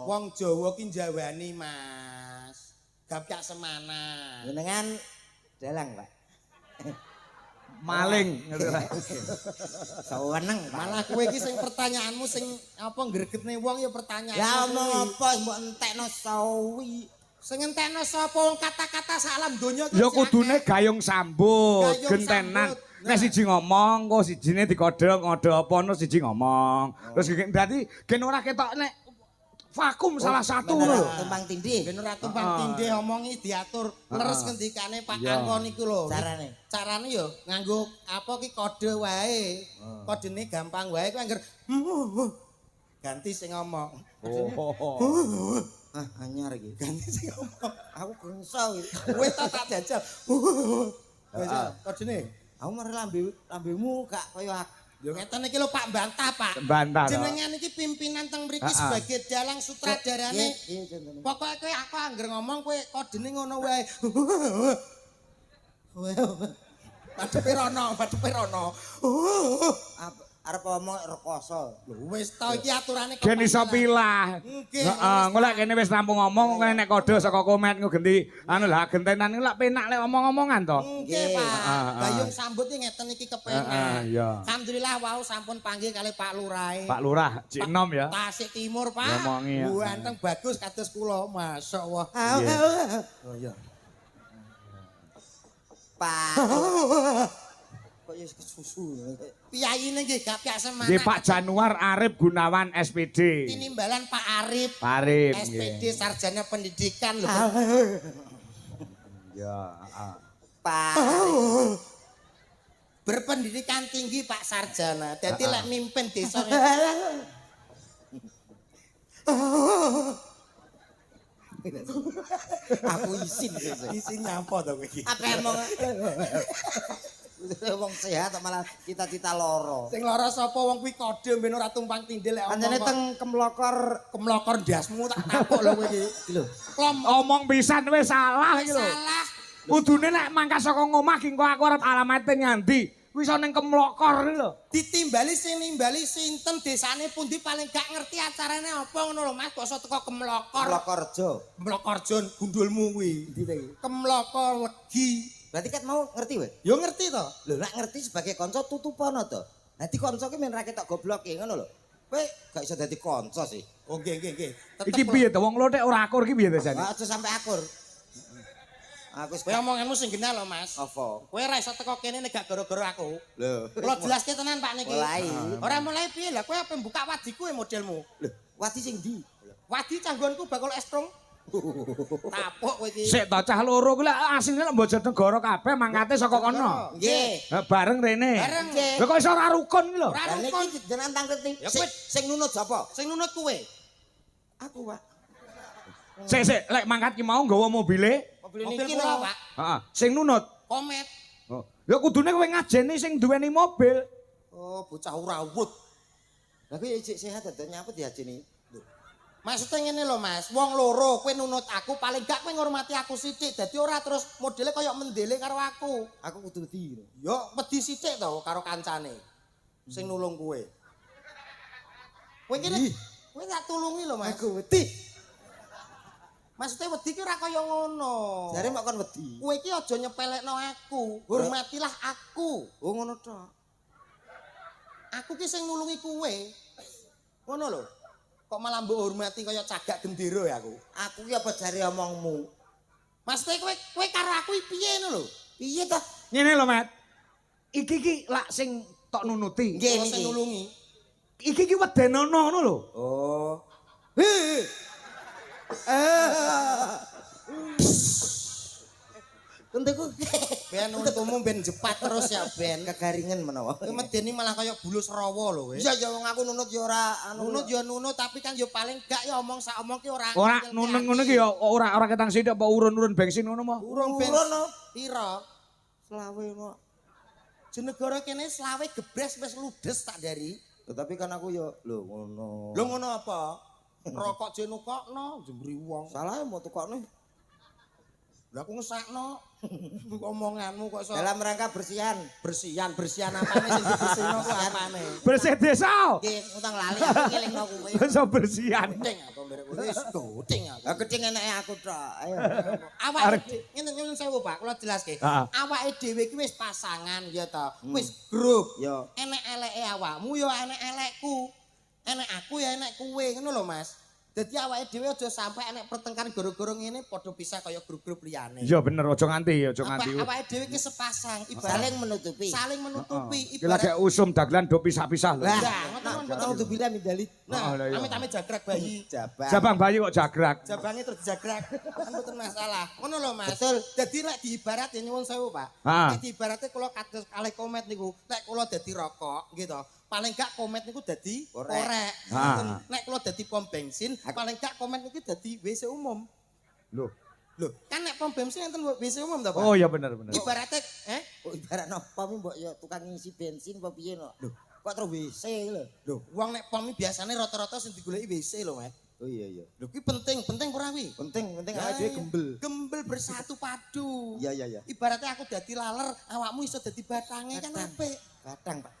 Wong Jawa ki njawani, Mas. Gapyak semana. Jenengan dalang, Pak. Maling. Seweneng, Malah kowe iki sing pertanyaanmu sing apa gregetne wong ya pertanyaan. Ya omong apa mbok entekno sawi. Sing entekno sapa wong kata-kata salam donya Ya kudune gayung sambut, Gayung gentenan. sambut. Nek siji ngomong, kok sijine dikode ngode apa ono siji ngomong. Terus berarti gen ora ketok nek vakum salah satu lho. Tumpang tindih. Ben ora tumpang tindih omongi diatur leres ngendikane Pak Angkon iku lho. Carane. Carane ya nganggo apa ki kode wae. Kodene gampang wae kuwi angger ganti sing ngomong. Oh. Ah, anyar iki. Ganti sing ngomong. Aku gengso iki. Kowe tak jajal. Wis kodene. Aku mari lambemu gak kaya aku. Yo ngeten iki lho Pak Bantah, Pak. Bantah. Jenengan iki pimpinan teng mriki sebagai dalang sutradarane. Iya, jenengan. Pokoke kowe aku angger ngomong kowe kodene ngono wae. Padepe rono. Arep omong rekoso. Lho wis to iki aturane kok. Gen iso pilah. Nggih. Heeh, engko lek kene wis rampung ngomong, kowe nek kode saka komen ngenti anu lah gentenan lak penak lek omong-omongan to. Nggih, Pak. Gayung sambut iki ngeten iki kepenak. Iya. Alhamdulillah wau sampun panggil kali Pak Lurahe. Pak Lurah, Cik Nom ya. Tasik Timur, Pak. Ngomongi ya. Ganteng bagus kados kula, masyaallah. Oh iya. Pak. Kok ya susu. Piyaine nggih gapyak semangat. Nggih Pak Januar Arif Gunawan SPD. Tinimbalan Pak Arif. Arif SPD Sarjana Pendidikan lho. Ya, Pak. Berpendidikan tinggi Pak Sarjana. Dadi lek mimpin desa. Aku isin. Isin nyapa to kowe iki? Apa emang wong sehat malah cita-cita loro. Sing lara sapa wong kuwi kode ben ora tumpang tindih lek Anjane omong. teng Kemlokor ndasmu tak tapuk lho kowe iki. lho. omong pisan wis salah iki lho. Salah. Kudune nek mangkat saka ngomah ki engko aku arep alamate nyandi. Wis ana ning Kemlokor iki lho. Ditimbali sing nimbali sinten desane pundi paling gak ngerti acarane apa ngono lho Mas. Basa teko Kemlokor. Lokorjo. Kemlokorjon gundulmu kuwi. Ndi ta iki? Kemlokor legi. Berarti kan mau ngerti weh? Yo ngerti to. Lho nek ngerti sebagai kanca tutupono to. Dadi kanca ki men ra ketok gobloke ngono lho. Kowe gak iso dadi kanca sih. Oh nggih. Iki piye to wong lothek ora akur iki piye to jane? Aja sampe akur. Aku wis Kowe omonganmu sing genah lho Mas. apa? Kowe ora iso teko kene nek gak gara-gara aku. Lho. Kula jelaske tenan Pak niki. Mulai. Ora mulai piye lah kowe ape buka wadiku modelmu. Lho, wati sing ndi? Wadi canggonku bakul estrung. Tapuk kowe iki. Sik to cah loro kuwi lek asline nek Bojonegoro kabeh mangkate saka kono. Nggih. Bareng rene. Bareng. Lho kok iso ora rukun ki lho? Ora Lah rukun. niki jenengan tangkreti. Ya kowe- Sing nunut sapa? Sing nunut kowe. Aku, Pak. Sik lek mangkat ki mau nggawa mobile. Mobil Mobil niki kula, lho. Pak. Heeh, sing nunut. Komet. Oh. Ya kudune kowe ngajeni sing duweni mobil. Oh, bocah urawut. Lah kowe isih sehat to nyapa diajeni. Maksudnya ngene lho Mas, wong loro kowe nunut aku paling gak kowe ngurmati aku sithik. Dadi ora terus modele kaya mendele karo aku. Aku kudu wedi. Yo wedi sithik to karo kancane. Sing nulung kowe. Kowe kene kowe tak tulungi lho Mas. Aku wedi. Maksudnya wedi ki ora kaya ngono. Jare mok kon wedi. Kowe iki aja nyepelekno aku. Hormatilah aku. Oh ngono tok. Aku ki sing nulungi kowe. Ngono lho. Kok malah mbok hormati kaya cagak gendera ya aku. Aku ki apa jare omongmu? Maksudnya kowe karo aku iki piye ngono lho? Piye to? Ngene lho, Mat. Iki ki lak sing tok nunuti. Nggih Kula sing niki. nulungi. Iki ki wedenono ngono lho. Oh. Untukku Ben untumu ben jepat terus ya Ben. kegaringan menawa. Kowe medeni malah kaya bulus rawa lho kowe. Iya ya wong aku nunut ya ora anu. Nunut ya nunut tapi kan ya paling gak ya omong sak omong ki ora. Ora nuneng ngono ki ya ora ketang sithik apa urun-urun bensin ngono mah. Urung ben. Urun, no. Pira? Selawe kok. Jenegara kene selawe gebres wis ludes tak dari. Tetapi kan aku ya lho ngono. Lho ngono apa? Rokok jenukokno jembri wong. Salah mau tukokne. Lah aku ngesakno omonganmu kok iso Dalam rangka bersihan. bersihan apane sing dibersihno ku apane. Bersih desa. Nggih, utang lali aku ngelingno kuwi. Iso bersihan. Kucing aku mbere kuwi wis kucing aku. Lah gedhe eneke aku tok. Ayo. Awake ngene sewu Pak, kula jelaske. Heeh. Awake dhewe iki wis pasangan ya ta. Wis grup. Yo. Enek eleke awakmu ya enek elekku. Enek aku ya enek kowe ngono lho Mas. Dadi awake dhewe aja sampe enek pertengkaran gara-gara ngene padha pisah kaya grup-grup liyane. Iya bener aja nganti, aja nganti. Awake dhewe iki sepasang Saling menutupi. saling menutupi Iki lagi usum dagelan do pisah-pisah lho. Lah, ngoten ngono tuh bilang mindalit. Nah, Oh, iya. amit-amit jagrak bayi. Jabang. Jabang bayi kok jagrak. Jabange terus dijagrak. Kan mboten masalah. Ngono lho Mas. Betul. Dadi nek diibarat ya nyuwun sewu Pak. Ah. Nek diibarate kula kados kalih komet niku, nek kula dadi rokok gitu. Paling gak komet niku dadi korek. Ah. Nek kula dadi pom bensin, paling gak komet niku dadi WC umum. Loh. Lho, kan nek pom bensin enten WC umum ta Pak? Oh iya bener bener. Ibarate Oh, ibarat nopo mbok yo tukang ngisi bensin apa piye no? Lho, kok terus WC lho. Lho, wong nek pom iki biasane rata-rata sing digoleki WC lho, Mas. Oh iya iya. Lho kuwi penting ora kuwi? Penting Ya, awake dhewe gembel. Gembel bersatu padu. Iya iya iya. Ibaratnya aku dadi laler, awakmu iso dadi batange kan Batang. apik. Kadang, Pak.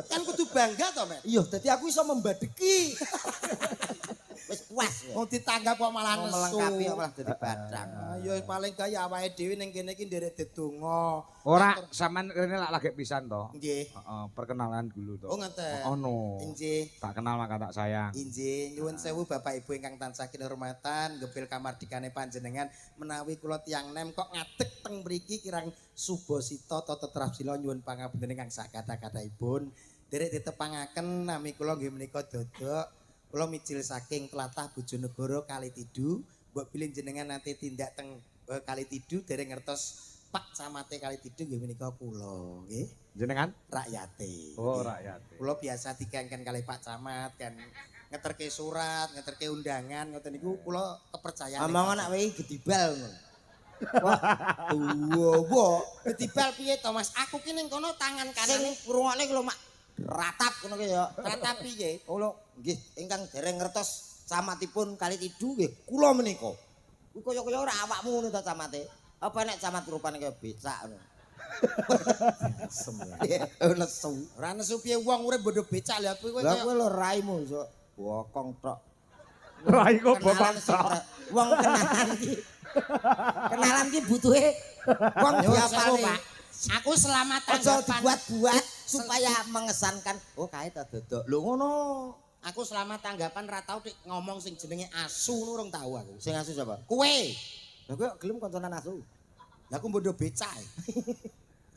Kan kudu bangga to, Mas. Iya, dadi aku iso membadeki. Wis puas ya. Wong ditanggap kok malah Mau nesu. melengkapi kok malah dadi badang. Ayo paling kaya awake dhewe ning kene iki nderek dedonga. Ora sampean rene lak lagi pisan to. Nggih. Heeh, perkenalan dulu to. Oh ngoten. Ono. Inggih. Tak kenal maka tak sayang. Injih, nyuwun sewu Bapak Ibu ingkang tansah kinurmatan, gepil kamardikane panjenengan menawi kula tiyang nem kok ngadeg teng mriki kirang Subasita Tata Trapsila nyuwun pangapunten ingkang sak kathah-kathahipun. Derek ditepangaken nami kula nggih menika dodok. Kula mijil saking tlatah Bojonegoro Kalitidu, mbok bilih jenengan nanti tindak teng Kalitidu derek ngertos Pak Camate Kalitidu nggih menika kula, nggih. Jenengan? Rakyate. Oh rakyat. Kula biasa dikengken kalih Pak Camat kan ngeterke surat, ngeterke undangan ngoten niku kula kepercayaan. Omong anak wae gedibal ngono. Wah, ketibal piye to Mas? Aku ki ning kono tangan Sing kanan ngrungokne ku lho mak ratap ngono ki ya. ratap piye? Oh lho, nggih ingkang dereng ngertos camatipun Kalitidu nggih kula menika. Kuwi kaya-kaya ora awakmu ngono ta camate. Apa nek camat rupane kaya becak ngono. Nesu. Ora nesu piye wong urip bondo becak lha kuwi kowe Lah kaya kowe lho raimu iso bokong tok. Rai kok Kenalan bokong sing tok. Wong kenalan ki. Kenalan ki butuhe wong Nyuwun sewu, diapali. Pak. Aku selamat Aja tanggapan. dibuat-buat supaya mengesankan. Oh kae ta dodok. Lho ngono. Aku selamat tanggapan ra tau dik ngomong sing jenenge asu ngono urung tau aku. Sing asu sapa? Kowe. Lah kowe gelem kancanan asu. Lah aku bondo becak.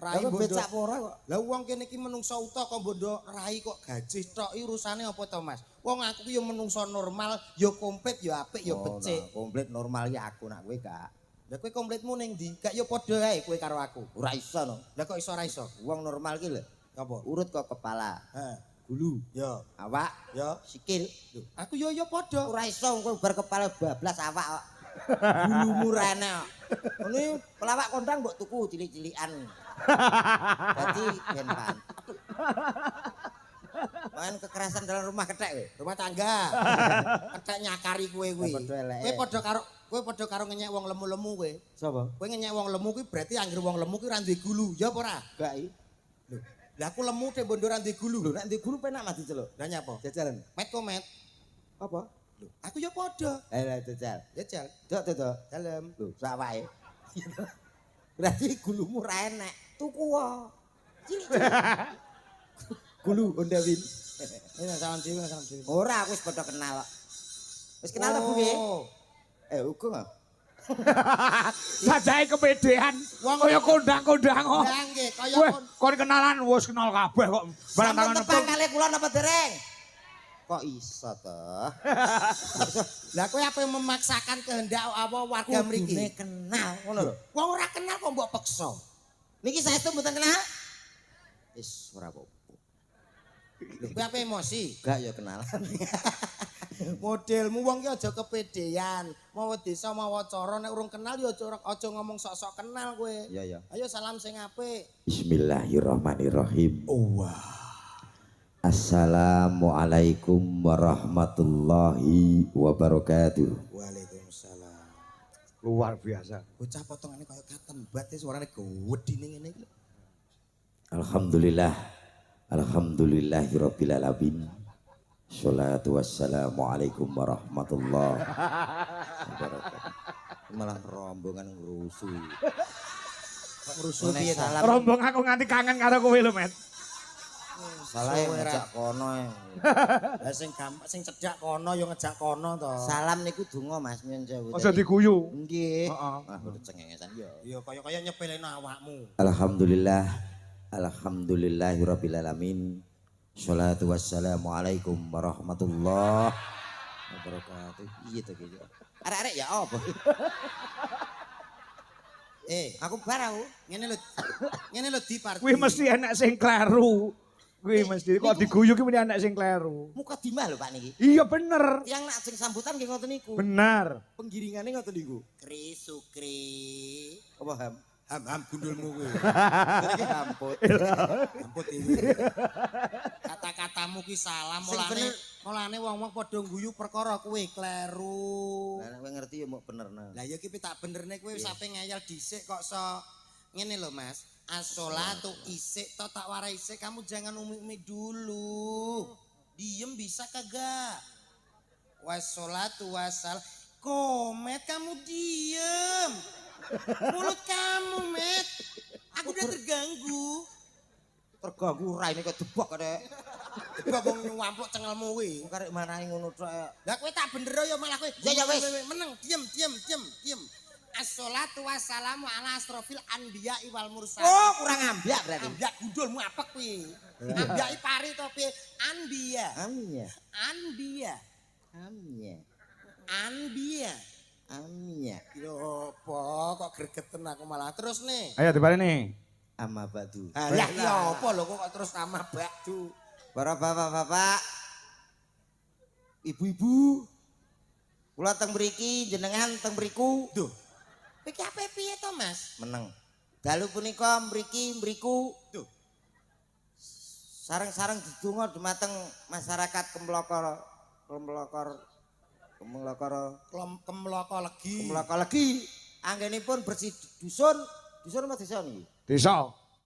Lah kowe becak apa ora kok? Lah wong kene iki menungso uta kok bondo rai kok gaji tok iki urusane apa to Mas? Wong aku ki ya menungso normal, ya komplit, ya apik, ya becik. Nah, komplit normal ya aku nak kowe gak. Lah kowe komplitmu ning ndi? Gak ya padha ae kowe karo aku. Ora iso no. Lah kok iso ora iso? Wong normal ki lho. Apa? Urut kok kepala, Heeh. gulu, Ya, awak, ya. sikil. Lho, aku ya padha. Ora iso kowe bar kepala bablas awak kok. Gulumu rene kok. Ini pelawak kondang mbok tuku cilik-cilikan. Dadi ben pan. Main kekerasan dalam rumah kethek kowe. Rumah tangga. Kethek nyakari kowe kuwi. Padha eleke. Kowe padha karo ngenyek wong lemu-lemu kowe. Sapa? Kowe ngenyek wong lemu kuwi berarti anggere wong lemu kuwi ra duwe gulu, ya apa ora? Gak i. Lho, lah aku lemu te bondo ra duwe gulu. Lho nek ndek guru penak mati celuk. Lah nyapa? Jajalan. Met komet. Apa? Lho, aku ya padha. Lah jajal. Jajal. Dok dok. Dalem. Lho sak wae. Berarti gulumu ra enek. Tuku wae. Cilik-cilik. Gulu Ondawin. Ini salam dhewe, salam dhewe. Ora aku wis padha kenal kok. Wis kenal ta kuwi? Oh. Hukum ah. Sajae kepedean. Wong Kaya kondang-kondang kok. Lah nggih, kaya Kowe kon kenalan wis kenal kabeh kok. Barang tangan Sampun tepang kali kula napa dereng? Kok iso to? lah kowe apa yang memaksakan kehendak apa warga mriki? Kudune kenal ngono lho. Wong ora kenal kok mbok peksa. Niki saestu mboten kenal? Wis ora apa-apa. Lho kowe apa emosi? Gak ya kenalan. Modelmu wong ki aja kepedean. Mau desa mau cara nek urung kenal ya aja ngomong sok-sok kenal kowe. Iya ya. Ayo salam sing apik. Bismillahirrahmanirrahim. Wah. Assalamualaikum warahmatullahi wabarakatuh. Waalaikumsalam. Luar biasa. Bocah potongane kaya katembat suarane gedine ngene iki lho. Alhamdulillah. Alhamdulillahirabbil alamin. Sholatu wassalamu alaikum warahmatullahi wabarakatuh. Malah rombongan ngrusuh. Kok ngrusuh piye ta? Salam. Rombong aku nganti kangen karo kowe lho, Met. Salah ngejak kono. Lah sing cedhak kono ya ngejak kono to. Salam niku donga Mas nyun sewu. Aja diguyu. Nggih. Heeh. Ah udah cengengesan ya. Ya kaya nyepeleno awakmu. Alhamdulillah. Alhamdulillahirabbil alamin. Sholatu wassalamu alaikum warahmatullahi wabarakatuh. Iya to gitu. Arek-arek ya apa? Aku bar aku. Ngene lho di party. Kuwi mesti enak sing kleru. Kuwi mesti kok diguyu ki mesti enak sing kleru. Muka dimah lho Pak niki. Iya bener. Yang nak sing sambutan nggih ngoten niku. Bener. Penggiringane ngoten niku. Kri sukri. Apa ham? Ham gundulmu kuwi. Iki hamput. Ampun iki. Kata-katamu ki salah mulane wong-wong padha guyu perkara kowe kleru. Lah nek kowe ngerti ya mok benerna. Lah ya ki tak benerne kowe wis ape ngeyel dhisik kok ngene lho Mas. As-sholatu isik to tak warai isik kamu jangan umi-umi dulu. Diem bisa kagak? Was-sholatu wasal. Komet kamu diem. Mulut kamu, Met. Aku udah terganggu. Terganggu ora ini kok debok kok. Debok wong nyuwampuk cengelmu kuwi. Karek manahi ngono tok. Lah kowe tak bener ya malah kowe. Ya wis. Meneng, diem. As-sholatu wassalamu ala asrofil anbiya wal mursalin. Oh, kurang ambiak berarti. Ambiak gundulmu apek kuwi. Ambiak pari to piye? Anbiya. Amnya. Anbiya. Amnya. Anbiya. Amnya. Yo apa kok gregeten aku malah terus nih. Ayo dibaleni. Ama badu. Lah ya apa lho kok terus sama bakdu. Para bapak-bapak, ibu-ibu, kula teng mriki jenengan teng mriku. Duh. Iki ape piye to, Mas? Meneng. Dalu punika mriku. Duh. Sareng-sareng didonga dumateng masyarakat Kemlokor Kemloko legi. legi. Anggenipun bersih dusun apa desa niki? Desa.